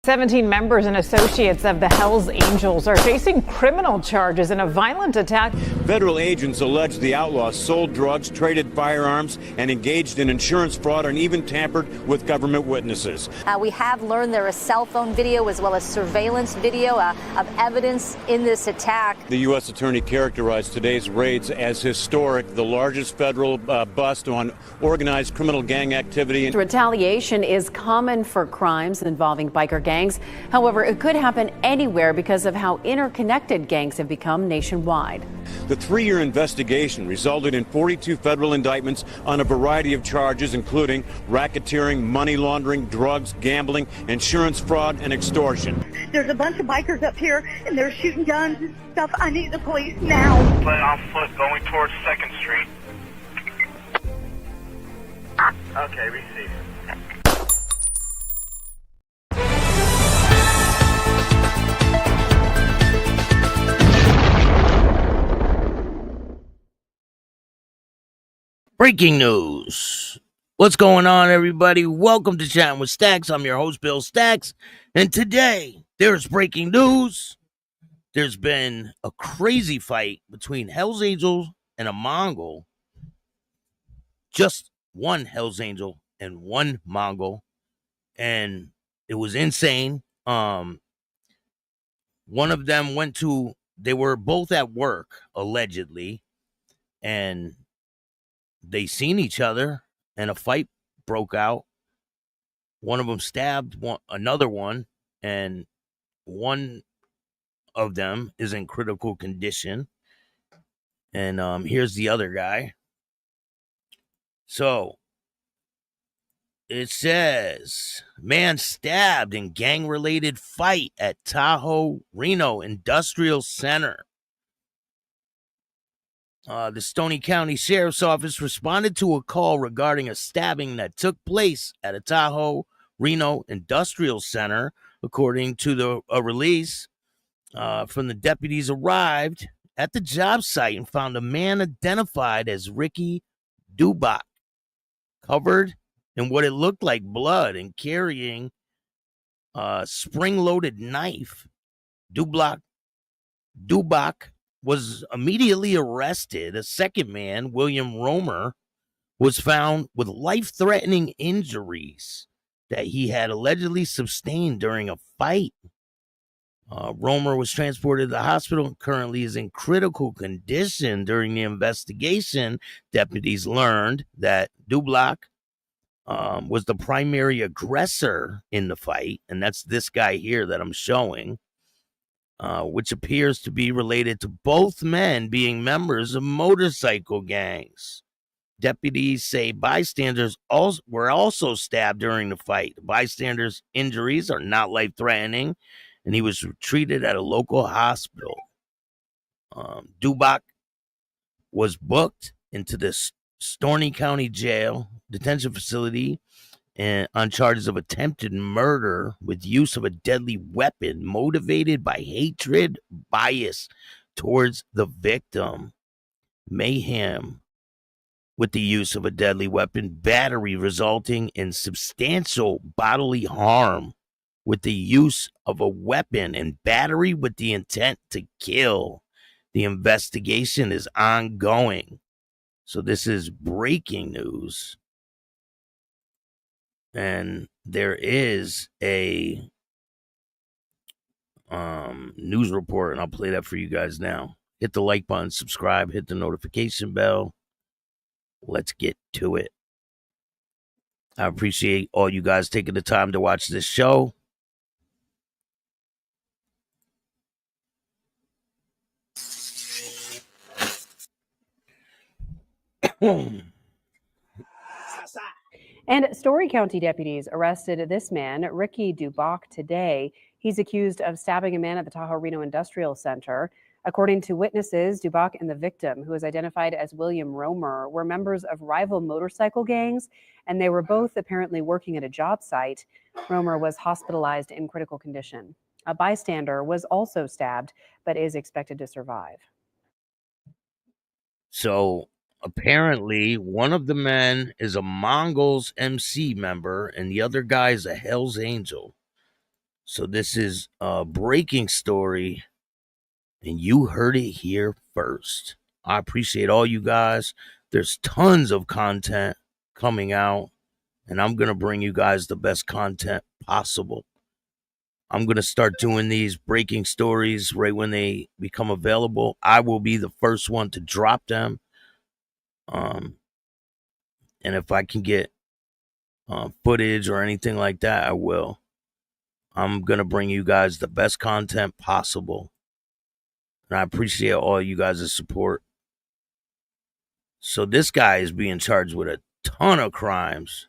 17 members and associates of the Hells Angels are facing criminal charges in a violent attack. Federal agents allege the outlaws sold drugs, traded firearms, and engaged in insurance fraud and even tampered with government witnesses. We have learned there is cell phone video as well as surveillance video of evidence in this attack. The U.S. attorney characterized today's raids as historic, the largest federal bust on organized criminal gang activity. Retaliation is common for crimes involving biker gangs. However, it could happen anywhere because of how interconnected gangs have become nationwide. The 3-year investigation resulted in 42 federal indictments on a variety of charges, including racketeering, money laundering, drugs, gambling, insurance fraud, and extortion. There's a bunch of bikers up here, and they're shooting guns and stuff. I need the police now. Play on foot going towards 2nd Street. Okay, receive. Breaking news. What's going on, everybody? Welcome to Chatting with Stacks. I'm your host, Bill Stacks. And today, there's breaking news. There's been a crazy fight between Hells Angels and a Mongol. Just one Hells Angel and one Mongol. And it was insane. One of them they were both at work, allegedly. And they seen each other and a fight broke out. One of them stabbed another one, and one of them is in critical condition. And here's the other guy. So it says, man stabbed in gang-related fight at Tahoe-Reno Industrial Center. The Storey County Sheriff's Office responded to a call regarding a stabbing that took place at a Tahoe-Reno Industrial Center. According to a release from the deputies, arrived at the job site and found a man identified as Ricky Duboc, covered in what it looked like blood and carrying a spring-loaded knife. Duboc was immediately arrested. A second man, William Roemer, was found with life-threatening injuries that he had allegedly sustained during a fight. Roemer was transported to the hospital and currently is in critical condition. During the investigation, deputies learned that Duboc was the primary aggressor in the fight, and that's this guy here that I'm showing. Which appears to be related to both men being members of motorcycle gangs. Deputies say bystanders were also stabbed during the fight. The bystanders' injuries are not life-threatening, and he was treated at a local hospital. Duboc was booked into the Storey County Jail detention facility and on charges of attempted murder with use of a deadly weapon motivated by hatred, bias towards the victim, mayhem with the use of a deadly weapon, battery resulting in substantial bodily harm with the use of a weapon, and battery with the intent to kill. The investigation is ongoing. So this is breaking news. And there is a news report, and I'll play that for you guys now. Hit the like button, subscribe, hit the notification bell. Let's get to it. I appreciate all you guys taking the time to watch this show. And Storey County deputies arrested this man, Ricky Duboc, today. He's accused of stabbing a man at the Tahoe-Reno Industrial Center. According to witnesses, Duboc and the victim, who is identified as William Roemer, were members of rival motorcycle gangs, and they were both apparently working at a job site. Roemer was hospitalized in critical condition. A bystander was also stabbed, but is expected to survive. So apparently, one of the men is a Mongols MC member, and the other guy is a Hells Angel. So this is a breaking story, and you heard it here first. I appreciate all you guys. There's tons of content coming out, and I'm going to bring you guys the best content possible. I'm going to start doing these breaking stories right when they become available. I will be the first one to drop them. And if I can get footage or anything like that, I will. I'm going to bring you guys the best content possible. And I appreciate all you guys' support. So this guy is being charged with a ton of crimes.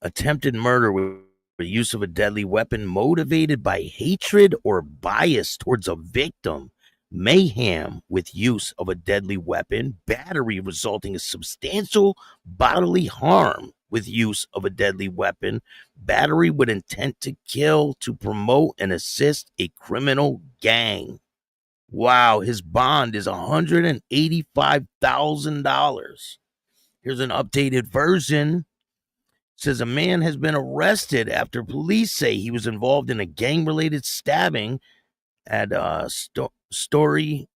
Attempted murder with the use of a deadly weapon motivated by hatred or bias towards a victim. Mayhem with use of a deadly weapon. Battery resulting in substantial bodily harm with use of a deadly weapon. Battery with intent to kill, to promote and assist a criminal gang. Wow, his bond is $185,000. Here's an updated version. It says a man has been arrested after police say he was involved in a gang-related stabbing at Storey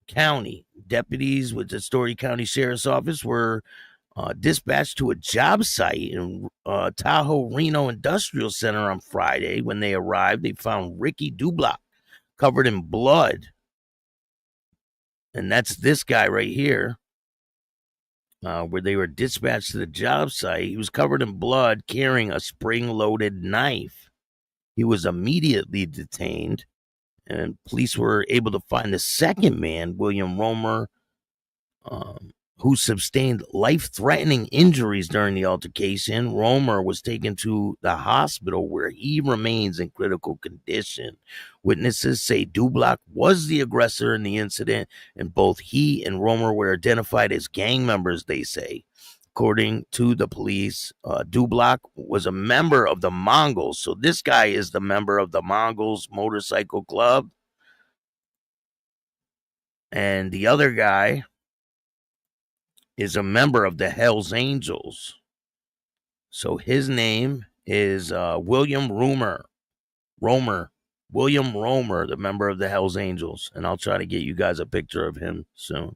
County. Deputies with the Storey County Sheriff's Office were dispatched to a job site in Tahoe-Reno Industrial Center on Friday. When they arrived, they found Ricky Duboc covered in blood. And that's this guy right here, where they were dispatched to the job site. He was covered in blood, carrying a spring-loaded knife. He was immediately detained, and police were able to find the second man, William Roemer, who sustained life-threatening injuries during the altercation. Roemer was taken to the hospital where he remains in critical condition. Witnesses say Duboc was the aggressor in the incident, and both he and Roemer were identified as gang members, they say. According to the police, Duboc was a member of the Mongols. So this guy is the member of the Mongols motorcycle club. And the other guy is a member of the Hells Angels. So his name is William Roemer. William Roemer, the member of the Hells Angels. And I'll try to get you guys a picture of him soon.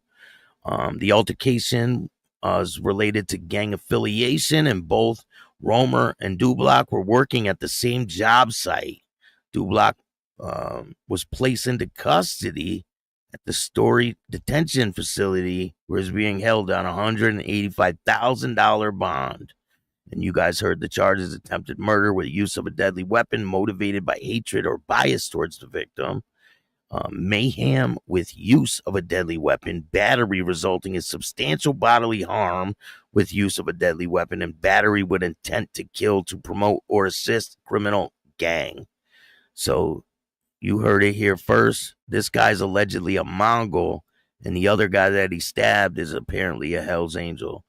The altercation is related to gang affiliation, and both Roemer and Duboc were working at the same job site. Duboc was placed into custody at the Storey detention facility, where he's being held on a $185,000 bond. And you guys heard the charges: attempted murder with use of a deadly weapon motivated by hatred or bias towards the victim. Mayhem with use of a deadly weapon. Battery resulting in substantial bodily harm with use of a deadly weapon. And battery with intent to kill, to promote or assist criminal gang. So you heard it here first. This guy's allegedly a Mongol, and the other guy that he stabbed is apparently a Hells Angel.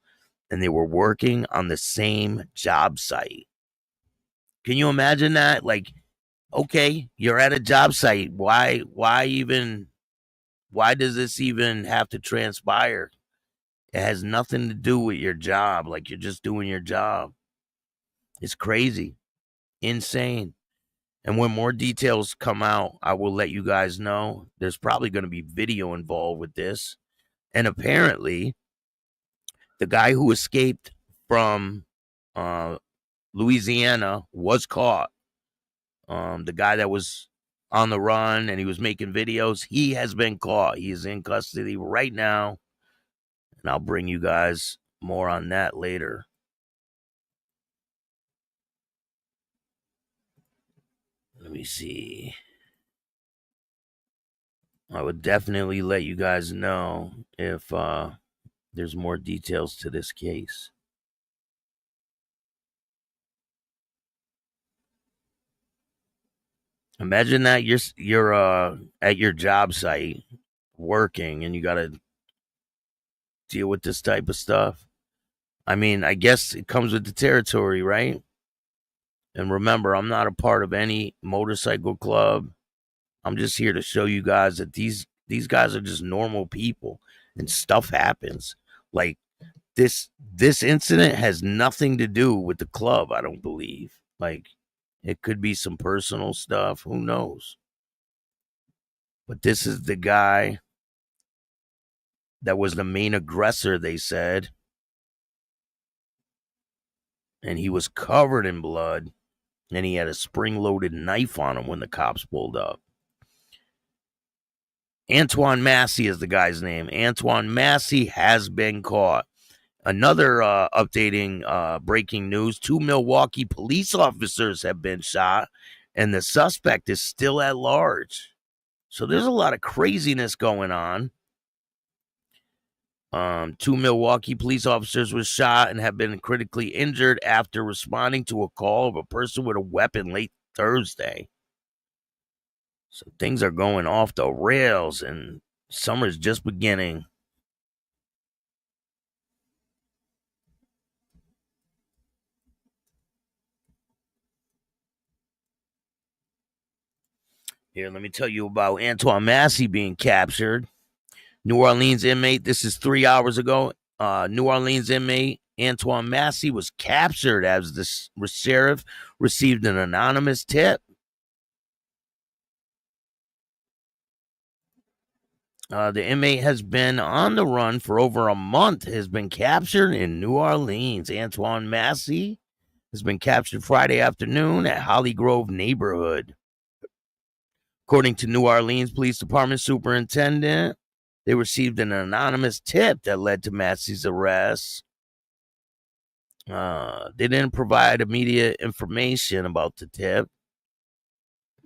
And they were working on the same job site. Can you imagine that? Like, okay, you're at a job site. Why does this even have to transpire? It has nothing to do with your job. Like, you're just doing your job. It's crazy. Insane. And when more details come out, I will let you guys know. There's probably going to be video involved with this. And apparently, the guy who escaped from Louisiana was caught. The guy that was on the run and he was making videos, he has been caught. He is in custody right now. And I'll bring you guys more on that later. Let me see. I would definitely let you guys know if there's more details to this case. Imagine that you're at your job site working and you got to deal with this type of stuff. I mean, I guess it comes with the territory, right? And remember, I'm not a part of any motorcycle club. I'm just here to show you guys that these guys are just normal people, and stuff happens. Like this incident has nothing to do with the club, I don't believe. Like, It could be some personal stuff. Who knows? But this is the guy that was the main aggressor, they said. And he was covered in blood. And he had a spring-loaded knife on him when the cops pulled up. Antoine Massey is the guy's name. Antoine Massey has been caught. Another updating breaking news. 2 Milwaukee police officers have been shot, and the suspect is still at large. So there's a lot of craziness going on. 2 Milwaukee police officers were shot and have been critically injured after responding to a call of a person with a weapon late Thursday. So things are going off the rails, and summer's just beginning. Here, let me tell you about Antoine Massey being captured. New Orleans inmate, this is 3 hours ago. New Orleans inmate Antoine Massey was captured as the sheriff received an anonymous tip. The inmate has been on the run for over a month, has been captured in New Orleans. Antoine Massey has been captured Friday afternoon at Holly Grove neighborhood. According to New Orleans Police Department Superintendent, they received an anonymous tip that led to Massey's arrest. They didn't provide immediate information about the tip.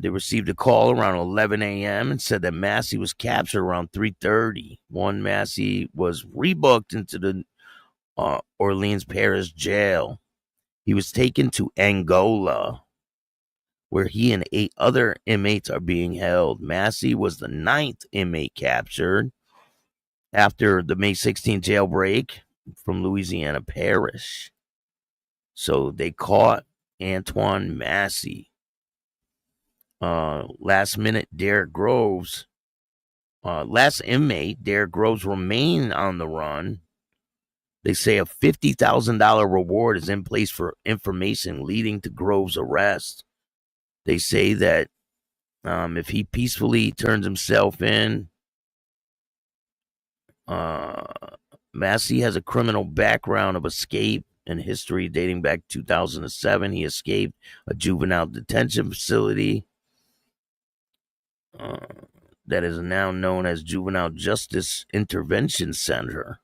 They received a call around 11 a.m. and said that Massey was captured around 3:30. One Massey was rebooked into the Orleans Parish Jail. He was taken to Angola, where he and 8 other inmates are being held. Massey was the 9th inmate captured after the May 16 jailbreak from Louisiana Parish. So they caught Antoine Massey. Last inmate, Derek Groves, remain on the run. They say a $50,000 reward is in place for information leading to Groves' arrest. They say that if he peacefully turns himself in, Massey has a criminal background of escape and history dating back to 2007. He escaped a juvenile detention facility that is now known as Juvenile Justice Intervention Center.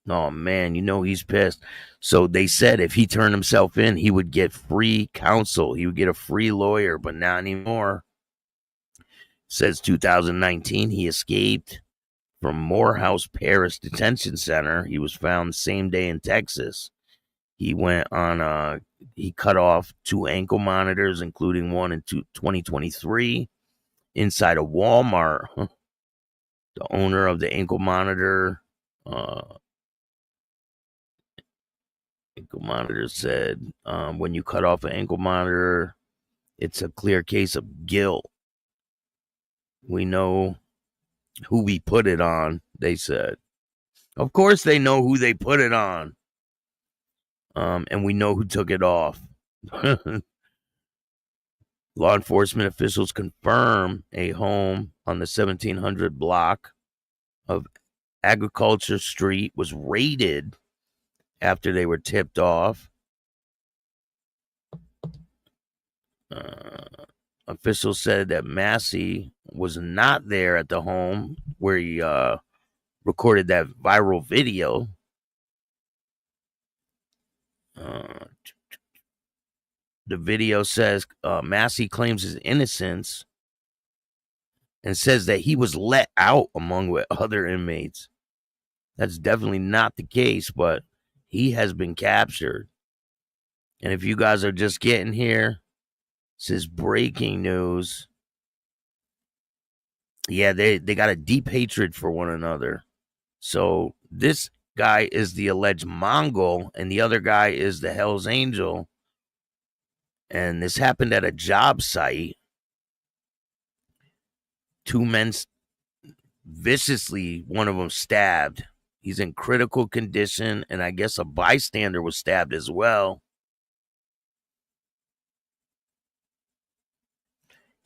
Oh, man, you know he's pissed. So they said if he turned himself in, he would get free counsel. He would get a free lawyer, but not anymore. Says 2019, he escaped from Morehouse Parish Detention Center. He was found the same day in Texas. He went on, he cut off 2 ankle monitors, including one in 2023, inside a Walmart. The owner of the ankle monitor said, when you cut off an ankle monitor, it's a clear case of guilt. We know who we put it on, they said. Of course they know who they put it on. And we know who took it off. Law enforcement officials confirm a home on the 1700 block of Agriculture Street was raided after they were tipped off. Officials said that Massey was not there at the home where he recorded that viral video. The video says Massey claims his innocence and says that he was let out among with other inmates. That's definitely not the case, but he has been captured. And if you guys are just getting here, this is breaking news. Yeah, they got a deep hatred for one another. So this guy is the alleged Mongol, and the other guy is the Hell's Angel. And this happened at a job site. 2 men viciously, one of them stabbed. He's in critical condition, and I guess a bystander was stabbed as well.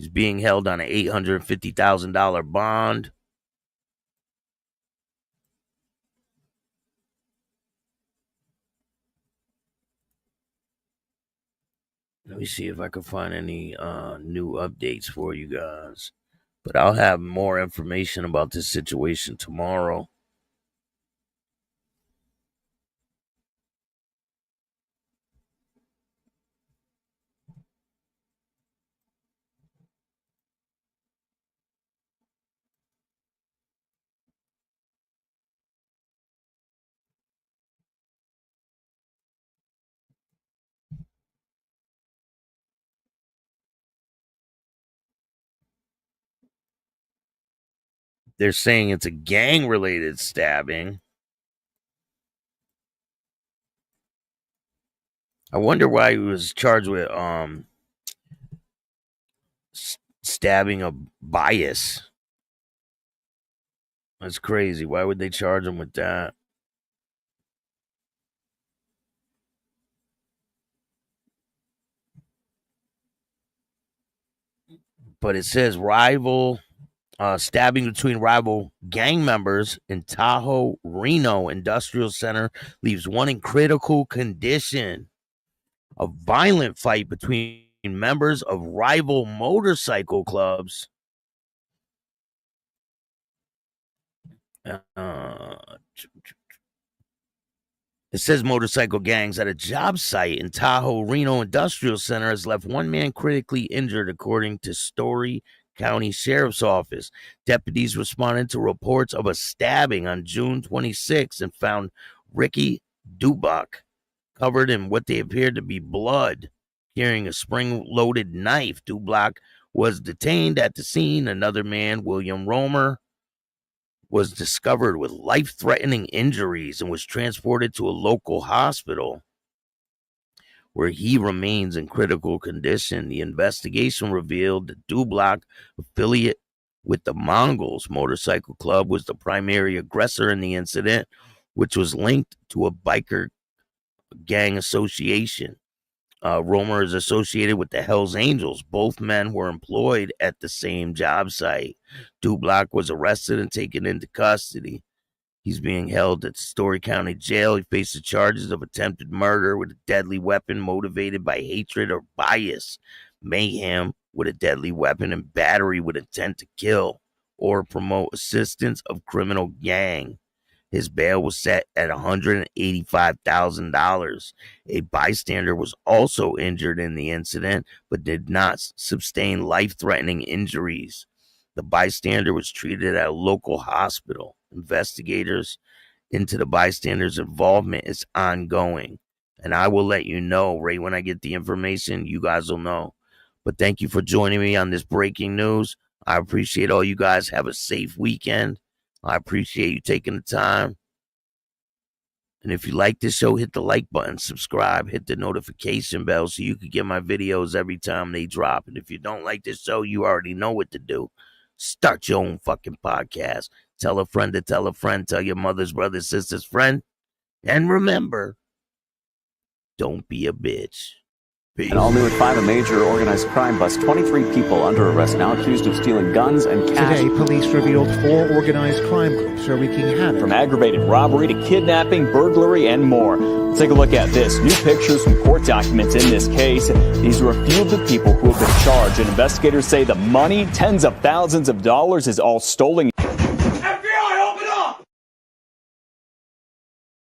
He's being held on an $850,000 bond. Let me see if I can find any new updates for you guys. But I'll have more information about this situation tomorrow. They're saying it's a gang-related stabbing. I wonder why he was charged with stabbing a bias. That's crazy. Why would they charge him with that? But it says stabbing between rival gang members in Tahoe-Reno Industrial Center leaves one in critical condition. A violent fight between members of rival motorcycle clubs. It says motorcycle gangs at a job site in Tahoe-Reno Industrial Center has left one man critically injured, according to Storey County Sheriff's Office. Deputies responded to reports of a stabbing on June 26 and found Ricky Duboc covered in what they appeared to be blood, carrying a spring-loaded knife. Duboc was detained at the scene. Another man, William Roemer, was discovered with life-threatening injuries and was transported to a local hospital where he remains in critical condition. The investigation revealed that Duboc, affiliate with the Mongols motorcycle club, was the primary aggressor in the incident, which was linked to a biker gang association. Roemer is associated with the Hells Angels. Both men were employed at the same job site. Duboc was arrested and taken into custody. He's being held at Storey County Jail. He faces charges of attempted murder with a deadly weapon motivated by hatred or bias, mayhem with a deadly weapon, and battery with intent to kill or promote assistance of criminal gang. His bail was set at $185,000. A bystander was also injured in the incident, but did not sustain life-threatening injuries. The bystander was treated at a local hospital. Investigators into the bystander's involvement is ongoing, and I will let you know right when I get the information. You guys will know. But thank you for joining me on this breaking news. I appreciate all you guys. Have a safe weekend. I appreciate you taking the time. And if you like this show, hit the like button, subscribe, hit the notification bell so you can get my videos every time they drop. And if you don't like this show, you already know what to do. Start your own fucking podcast. Tell a friend to tell a friend. Tell your mother's brother, sister's friend. And remember, don't be a bitch. Peace. And all new at 5, a major organized crime bust. 23 people under arrest now, accused of stealing guns and cash. Today, police revealed 4 organized crime groups are wreaking havoc. From aggravated robbery to kidnapping, burglary, and more. Let's take a look at this. New pictures from court documents in this case. These are a few of the people who have been charged, and investigators say the money, tens of thousands of dollars, is all stolen.